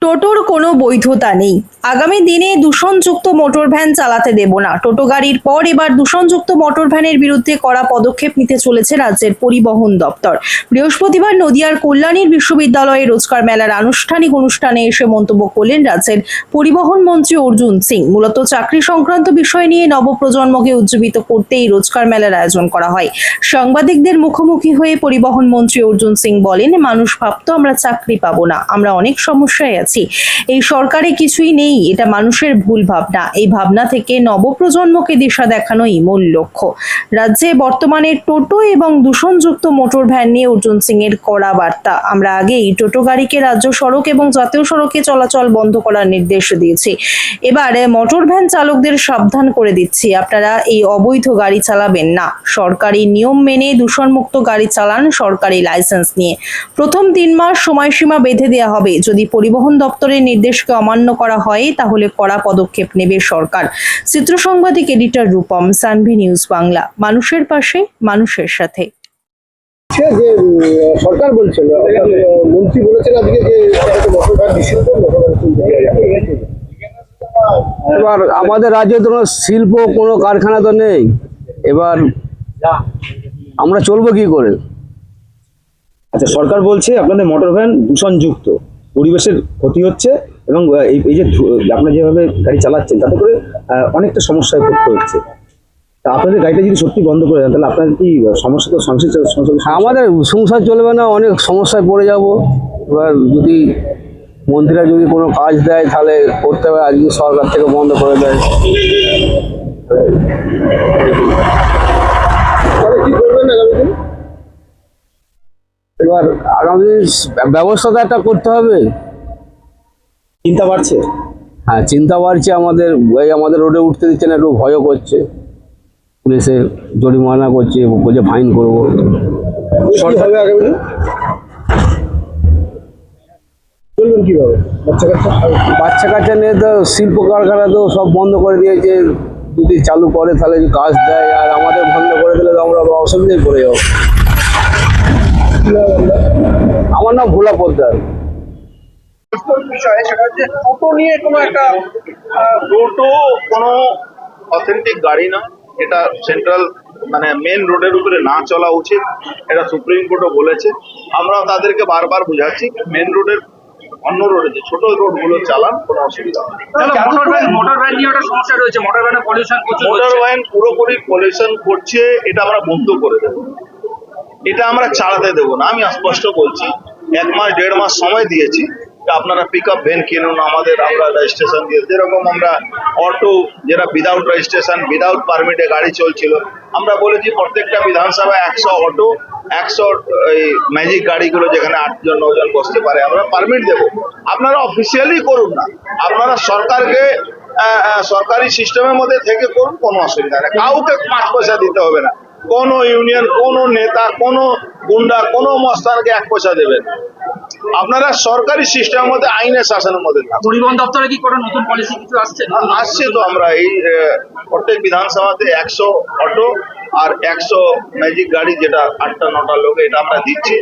টোটোর কোনো বৈধতা নেই। আগামী দিনে দূষণযুক্ত মোটর ভ্যান চালাতে দেব না। টোটো গাড়ির পর এবার দূষণযুক্ত মোটর ভ্যানের বিরুদ্ধে কড়া পদক্ষেপ নিতে চলেছে রাজ্যের পরিবহন দপ্তর। বৃহস্পতিবার নদিয়ার কল্যাণীর বিশ্ববিদ্যালয়ে রোজগার মেলার আনুষ্ঠানিক অনুষ্ঠানে এসে মন্তব্য করলেন রাজ্যের পরিবহন মন্ত্রী অর্জুন সিং। মূলত চাকরি সংক্রান্ত বিষয় নিয়ে নবপ্রজন্মকে উজ্জীবিত করতে এই রোজগার মেলার আয়োজন করা হয়। সাংবাদিকদের মুখোমুখি হয়ে পরিবহন মন্ত্রী অর্জুন সিং বলেন, মানুষ ভাবতো আমরা চাকরি পাবো না, আমরা অনেক সমস্যায় আছি। এই সরকারে কিছুই নেই, এটা মানুষের ভুল ভাবনা। এই ভাবনা থেকে নবপ্রজন্মকে দিশা দেখানোই মূল লক্ষ্য। রাজ্যে বর্তমানে টোটো এবং দূষণযুক্ত মোটর ভ্যান নিয়ে অর্জুন সিং এর কড়া বার্তা। আমরা আগেই টোটো গাড়িকে রাজ্য সড়ক এবং জাতীয় সড়কে চলাচল বন্ধ করার নির্দেশ দিয়েছি। এবারে মোটর ভ্যান চালকদের সাবধান করে দিচ্ছি, আপনারা এই অবৈধ গাড়ি চালাবেন না। সরকারি নিয়ম মেনে দূষণমুক্ত গাড়ি চালান, সরকারি লাইসেন্স নিয়ে। প্রথম 3 মাস সময়সীমা বেঁধে দেওয়া হবে। যদি পরিবহন দপ্তরের নির্দেশকে অমান্য করা হয় তাহলে কড়া পদক্ষেপ নেবে সরকার। চিত্র সাংবাদিক এডিটর রূপম, সানভি নিউজ বাংলা। মানুষের পাশে, মানুষের সাথে। যে সরকার বলছিল, মন্ত্রী বলেছেন আজকে যে মোটর ভ্যান নিষিদ্ধ, মোটর ভ্যান চলতে দেওয়া। এবার আমাদের রাজ্যে তো শিল্প কোনো কারখানা তো নেই, এবার আমরা চলবো কি করে? আচ্ছা, সরকার বলছে আপনাদের মোটর ভ্যান দূষণযুক্ত, পরিবেশের ক্ষতি হচ্ছে এবং এই যে আপনারা যেভাবে গাড়ি চালাচ্ছেন তাতে করে অনেকটা সমস্যায় পড়তে হচ্ছে। তা আপনাদের গাড়িটা যদি সত্যি বন্ধ করে দেন তাহলে আপনাদের কি সমস্যা তো আমাদের সংসার চলবে না, অনেক সমস্যায় পড়ে যাব। এবার যদি মন্ত্রীরা যদি কোনো কাজ দেয় তাহলে করতে হবে, আজকে সরকার থেকে বন্ধ করে দেয়। কি করবেন আগামী দিন? এবার আগামী ব্যবস্থা তো একটা করতে হবে। চিন্তা বাড়ছে। হ্যাঁ, চিন্তা বাড়ছে। আমাদের রোডে উঠতে দিচ্ছে না, একটু ভয়ও করছে। পুলিশে জরিমানা করছে, বলছে ফাইন করবো। কি হবে আগামী দিন? চলবেন কিভাবে? বাচ্চা কাচ্চা নিয়ে তো শিল্প কারখানা তো সব বন্ধ করে দিয়েছে। যদি চালু করে তাহলে যদি কাজ দেয়, আর আমাদের বন্ধ করে দিলে তো আমরা অসুবিধায় পড়ে যাবো। আমার নাম ভোলা পোদ্দার। বিষয় সেটা হচ্ছে টোটো নিয়ে কোনো একটা টোটো কোনো অথেন্টিক গাড়ি না, এটা সেন্ট্রাল মানে মেন রোডের উপরে না চলা উচিত, এটা সুপ্রিম কোর্টও বলেছে। আমরা তাদেরকে বারবার বুঝাচ্ছি মেন রোডের অন্য রোডে যে ছোট রোডগুলো চালান, কোনো অসুবিধা নেই। মোটর ভ্যান নিয়ে একটা সমস্যা রয়েছে, মোটর ভ্যানে পলিউশন প্রচুর মোটর ভ্যান পুরোপুরি পলিউশন করছে, এটা আমরা বন্ধ করে দেবো, এটা আমরা চালাতে দেবো না। আমি স্পষ্ট বলছি, 1 মাস 1.5 মাস সময় দিয়েছি, আপনারা পিক আপ ভ্যান কিনুন আমাদের, আমরা রেজিস্ট্রেশন দিয়ে, যেরকম আমরা অটো যেটা উইদাউট রেজিস্ট্রেশন উইদাউট পারমিটে গাড়ি চলছিল, আমরা বলেছি প্রত্যেকটা বিধানসভায় 100 অটো, 100 ম্যাজিক গাড়িগুলো যেখানে 8 জন 9 জন বসতে পারে আমরা পারমিট দেবো। আপনারা অফিসিয়ালি করুন না, আপনারা সরকারকে সরকারি সিস্টেমের মধ্যে থেকে করুন, কোনো অসুবিধা নেই। কাউকে 5 পয়সা দিতে হবে না। কোনো ইউনিয়ন, কোনো নেতা, কোনো গুন্ডা, কোনো মস্তানকে 1 পয়সা দেবেন। আপনারা সরকারি সিস্টেমের মধ্যে, আইনের শাসনের মধ্যে। পরিবহন দপ্তরে কি কোনো নতুন পলিসি কিছু আসছে? আসছে তো, আমরা এই প্রত্যেক বিধানসভাতে 100 অটো আর 100 ম্যাজিক গাড়ি, যেটা 8টা 9টা লোক, এটা আমরা দিচ্ছি।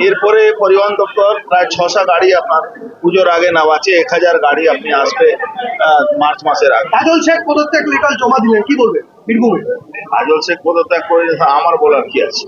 এরপরে পরিবহন দপ্তর প্রায় 600 গাড়ি আপনার পুজোর আগে নামাচ্ছে, 1000 গাড়ি আপনি আসবে মার্চ মাসের আগে। কাজল শেখ পদত্যাগ লেটার জমা দিলেন, কি বলবেন বীরভূমে? কাজল শেখ পদত্যাগ করে আমার বলার কি আছে?